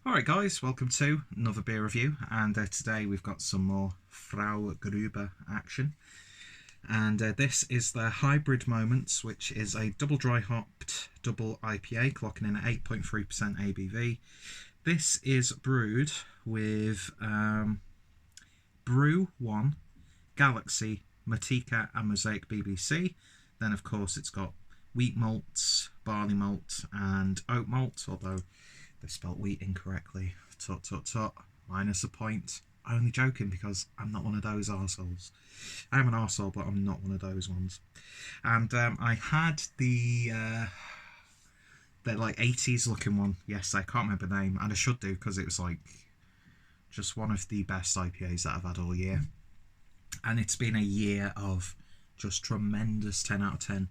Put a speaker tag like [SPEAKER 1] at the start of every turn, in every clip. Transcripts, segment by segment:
[SPEAKER 1] Alright guys, welcome to another beer review, and today we've got some more FrauGruber action. And this is the Hybrid Moments, which is a double dry hopped double IPA clocking in at 8.3% ABV. This is brewed with Brew 1, Galaxy, Matika and Mosaic BBC. Then of course it's got wheat malts, barley malt and oat malt, although they spelt wheat incorrectly. Tut tut tut. Minus a point. Only joking, because I'm not one of those arseholes. I'm an arsehole, but I'm not one of those ones. And I had the like 80s looking one. Yes, I can't remember the name, and I should do, because it was like just one of the best IPAs that I've had all year. And it's been a year of just tremendous 10 out of 10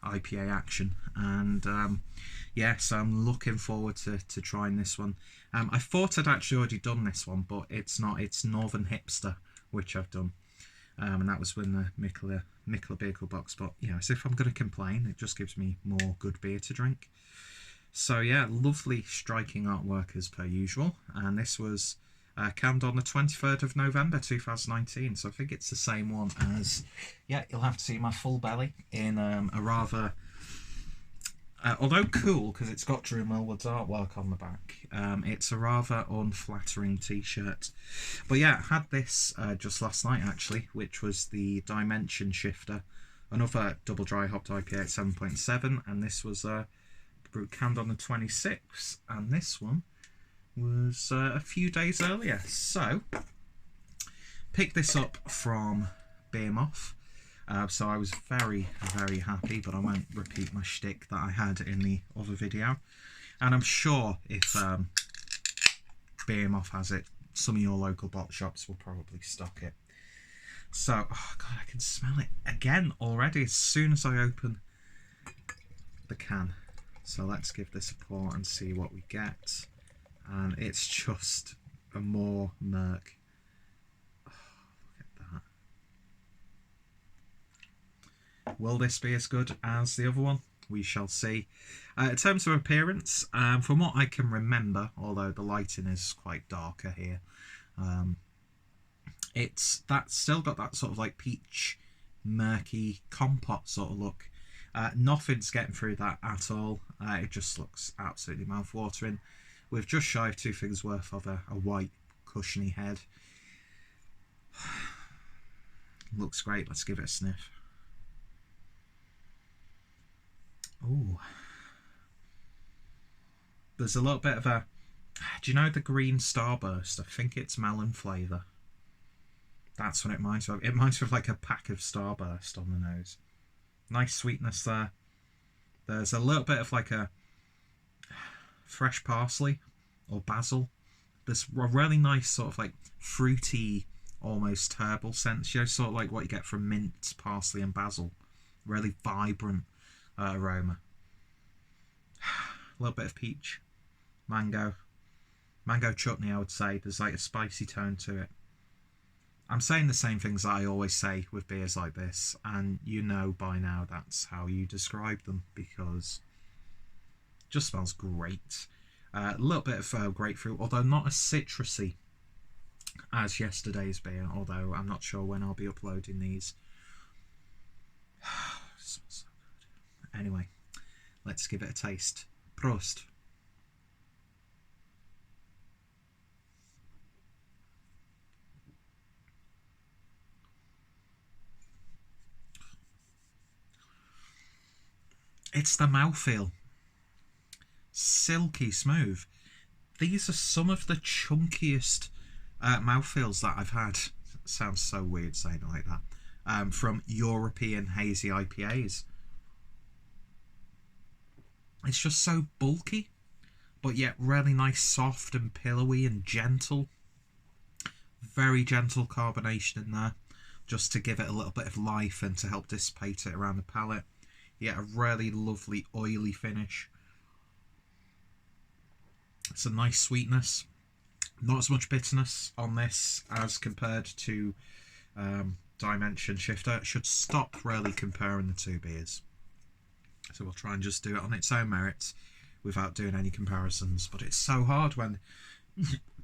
[SPEAKER 1] IPA action, and yeah, so I'm looking forward to trying this one. I thought I'd actually already done this one, but it's not. It's Northern Hipster, which I've done, and that was when the Mikkeller Vehicle Box. But you know, as if I'm going to complain, it just gives me more good beer to drink. So yeah, lovely striking artwork as per usual, and this was canned on the 23rd of November 2019, so I think it's the same one as, yeah, you'll have to see my full belly in a rather, although cool, because it's got Drew Millwood's artwork on the back, it's a rather unflattering t-shirt. But yeah, I had this just last night actually, which was the Dimension Shifter, another double dry hopped IPA at 7.7, and this was canned on the 26th, and this one was a few days earlier. So picked this up from Beermoth, so I was very happy, but I won't repeat my shtick that I had in the other video, and I'm sure if Beermoth has it, some of your local bot shops will probably stock it. So, oh god, I can smell it again already as soon as I open the can. So let's give this a pour and see what we get. And it's just a more murk. Oh, look at that. Will this be as good as the other one? We shall see. In terms of appearance, from what I can remember, although the lighting is quite darker here, that's still got that sort of like peach, murky, compote sort of look. Nothing's getting through that at all. It just looks absolutely mouth-watering, with just shy of 2 fingers worth of a white cushiony head. Looks great. Let's give it a sniff. Ooh. There's a little bit of a... Do you know the green Starburst? I think it's melon flavour. That's what it reminds me of. It reminds me of like a pack of Starburst on the nose. Nice sweetness there. There's a little bit of like a fresh parsley or basil. There's a really nice sort of like fruity, almost herbal sense, you know, sort of like what you get from mint, parsley and basil. Really vibrant aroma. A little bit of peach, mango chutney, I would say. There's like a spicy tone to it. I'm saying the same things that I always say with beers like this, and you know by now that's how you describe them, because just smells great. A little bit of grapefruit, although not as citrusy as yesterday's beer, although I'm not sure when I'll be uploading these. Smells so good. Anyway, let's give it a taste. Prost. It's the mouthfeel. Silky smooth. These are some of the chunkiest mouthfeels that I've had. Sounds so weird saying it like that. From European hazy IPAs. It's just so bulky, but yet really nice, soft and pillowy and gentle. Very gentle carbonation in there, just to give it a little bit of life and to help dissipate it around the palate. Yeah, a really lovely oily finish. It's a nice sweetness. Not as much bitterness on this as compared to Dimension Shifter. It should stop really comparing the two beers. So we'll try and just do it on its own merits without doing any comparisons. But it's so hard when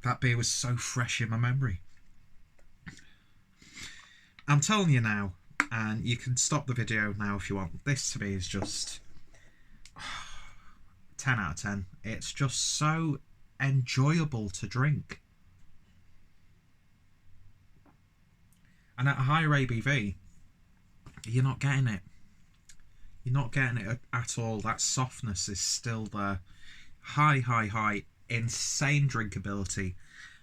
[SPEAKER 1] that beer was so fresh in my memory. I'm telling you now, and you can stop the video now if you want. This to me is just 10 out of 10. It's just so enjoyable to drink. And at a higher ABV, you're not getting it. You're not getting it at all. That softness is still there. High, insane drinkability.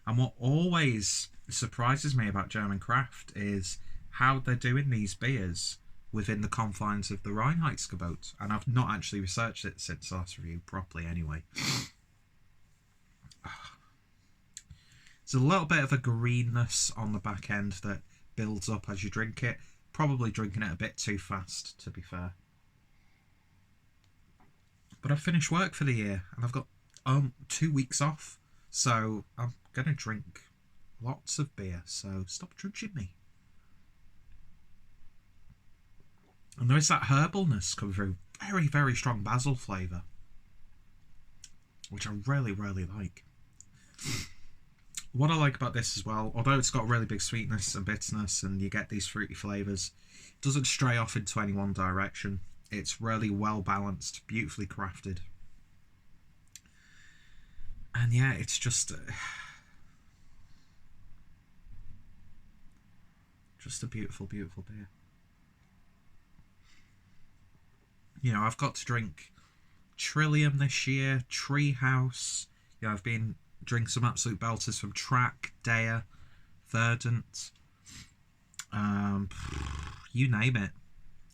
[SPEAKER 1] And what always surprises me about German craft is how they're doing these beers within the confines of the Reinheitsgebot. And I've not actually researched it since the last review properly anyway. There's a little bit of a greenness on the back end that builds up as you drink it. Probably drinking it a bit too fast, to be fair. But I've finished work for the year and I've got 2 weeks off. So I'm going to drink lots of beer. So stop judging me. And there is that herbalness coming through. Very, very strong basil flavour. Which I really, really like. What I like about this as well, although it's got really big sweetness and bitterness and you get these fruity flavours, it doesn't stray off into any one direction. It's really well balanced, beautifully crafted. And yeah, it's just a beautiful, beautiful beer. You know, I've got to drink Trillium this year, Treehouse. You know, I've been drinking some absolute belters from Track, Dea, Verdant. You name it.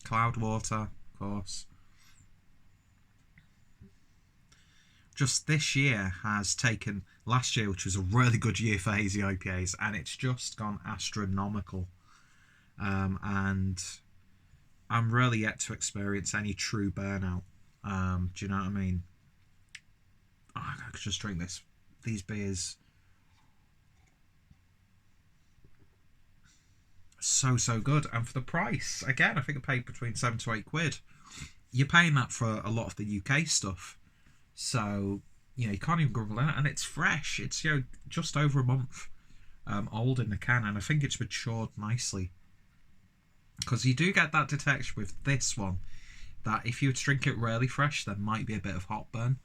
[SPEAKER 1] Cloudwater, of course. Just this year has taken last year, which was a really good year for hazy IPAs, and it's just gone astronomical. And I'm really yet to experience any true burnout. Do you know what I mean? Oh, I could just drink these beers. So good. And for the price, again, I think I paid between 7 to 8 quid. You're paying that for a lot of the UK stuff. So, you know, you can't even grumble at it. And it's fresh. It's, you know, just over a month old in the can. And I think it's matured nicely. Because you do get that detection with this one, that if you were to drink it really fresh, there might be a bit of hot burn.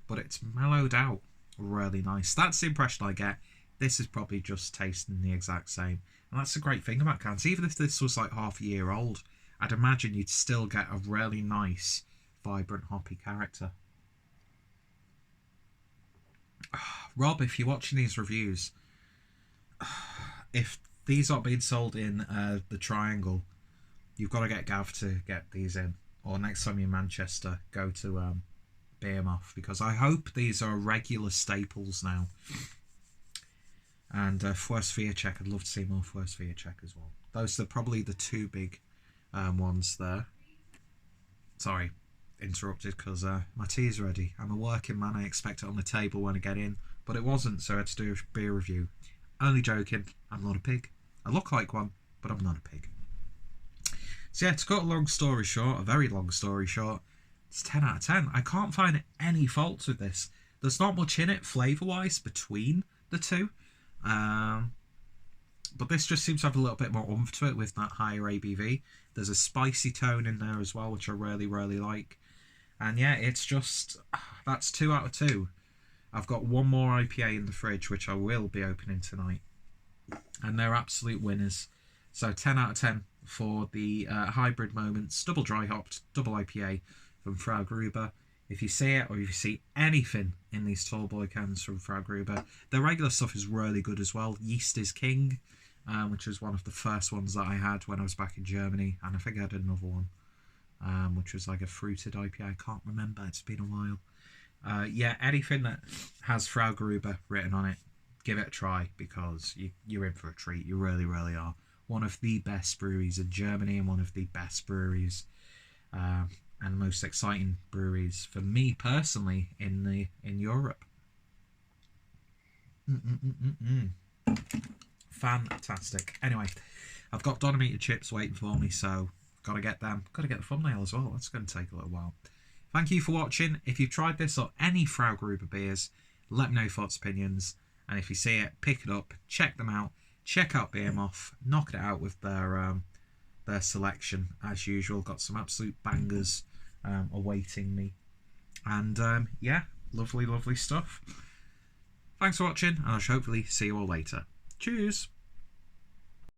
[SPEAKER 1] But it's mellowed out really nice. That's the impression I get. This is probably just tasting the exact same. And that's the great thing about cans. Even if this was like half a year old, I'd imagine you'd still get a really nice, vibrant, hoppy character. Rob, if you're watching these reviews, if these aren't being sold in the Triangle, you've got to get Gav to get these in. Or next time you're in Manchester, go to Beermoth, because I hope these are regular staples now. And Fullscreen, I'd love to see more Fullscreen as well. Those are probably the two big ones there. Sorry, interrupted because my tea's ready. I'm a working man, I expect it on the table when I get in. But it wasn't, so I had to do a beer review. Only joking, I'm not a pig. I look like one, but I'm not a pig. So yeah, to cut a long story short, a very long story short, it's 10 out of 10. I can't find any faults with this. There's not much in it flavour-wise between the two. But this just seems to have a little bit more oomph to it with that higher ABV. There's a spicy tone in there as well, which I really, really like. And yeah, it's just, that's 2 out of 2. I've got one more IPA in the fridge, which I will be opening tonight. And they're absolute winners. So 10 out of 10 for the Hybrid Moments double dry hopped double IPA from FrauGruber. If you see it, or if you see anything in these tall boy cans from FrauGruber, the regular stuff is really good as well. Yeast is King, which was one of the first ones that I had when I was back in Germany, and I think I had another one, which was like a fruited IPA. I can't remember, it's been a while. Yeah, anything that has FrauGruber written on it, give it a try, because you're in for a treat. You really, really are. One of the best breweries in Germany, and one of the best breweries and most exciting breweries for me personally in Europe. Fantastic. Anyway, I've got Dolometer chips waiting for me, so gotta get them. Gotta get the thumbnail as well. That's going to take a little while. Thank you for watching. If you've tried this or any FrauGruber beers, let me know your thoughts, opinions. And if you see it, pick it up, check them out, check out Beermoth, knock it out with their selection as usual. Got some absolute bangers awaiting me. And yeah, lovely, lovely stuff. Thanks for watching, and I shall hopefully see you all later. Cheers!